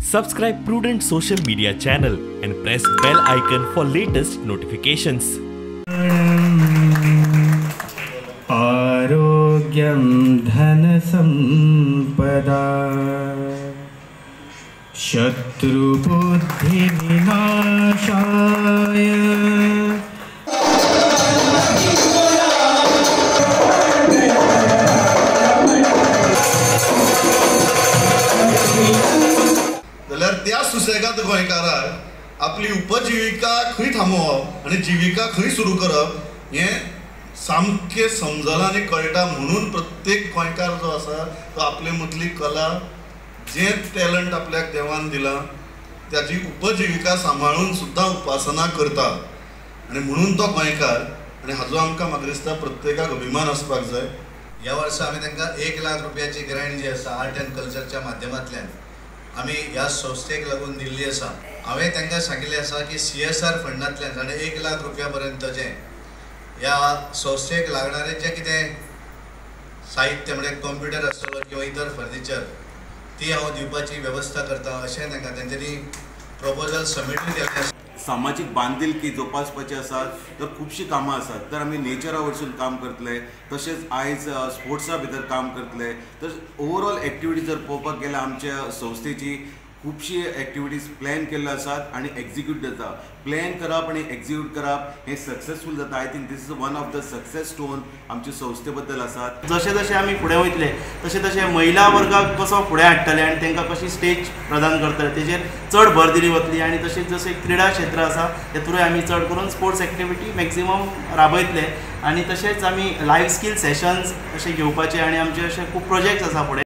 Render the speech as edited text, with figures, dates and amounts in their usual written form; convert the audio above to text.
Subscribe Prudent social media channel and press bell icon for latest notifications. आरोग्यं धनसंपदा शत्रुबुद्धिविनाशाय जाल्यार त्या सुसेगाद गोंयकाराक आपली उपजिविका खंय थांबोवप आनी जिविका खंय सुरू करप हें सामकें समजलां आनी कळटा. म्हणून प्रत्येक गोंयकार जो आसा तो आपले मदली कला जें टॅलंट आपल्याक देवान दिलां त्याची उपजिविका सांबाळून सुद्दां उपासना करता. आनी म्हणून तो गोंयकार आनी हाजो आमकां म्हाका दिसता प्रत्येकाक अभिमान आसपाक जाय. ह्या वर्सा आमी तांकां 1 लाख रुपयाची ग्रँट जी आसा आर्ट एंड कल्चरच्या माध्यमांतल्यान आमी ह्या संस्थेक लागून दिल्ली आसा. हांवें तांकां सांगिल्लें आसा की CSR फंडांतल्यान ताणें 1 लाख रुपया पर्यंतचें ह्या संस्थेक लागणारें जें कितें साहित्य म्हणजे कॉम्प्युटर आसतलो किंवा इतर फर्निचर ती हांव दिवपाची वेवस्था करता अशें तांकां तेंच्यांनी प्रपोजल सबमीट केल्लें आसा. सामाजिक बांधिलकी जोपासपाची आसात तर खुबशीं कामां आसात. तर आमी नेचरा वयरसून काम करतले, तशेंच आयज स्पोर्ट्सा भितर काम करतले. तर ओवरऑल एक्टिविटी जर पळोवपाक गेल्यार आमच्या संस्थेची खुबशी एक्टिविटीज प्लॅन केल्ल्यो आसात आनी एक्झिक्यूट जाता. प्लॅन करप आनी एक्झिक्यूट करप हें सक्सेसफूल जाता. I think this is one of the success stone आमच्या संस्थे बद्दल आसात. जशें जशें आमी फुडें वयतले तशें तशें महिला वर्गाक कसो फुडें हाडटले आनी तांकां कशी स्टेज प्रदान करतले तेजेर चड भर दिली वतली. आनी तशेंच जशें क्रिडा क्षेत्र आसा ते थ्रू आमी चड करून स्पोर्ट्स एक्टिविटी मॅक्झिमम राबयतले. आनी तशेंच आमी लायव्ह स्कील सेशन्स अशें घेवपाचे आनी आमचे अशे खूब प्रोजेक्ट्स आसा फुडें.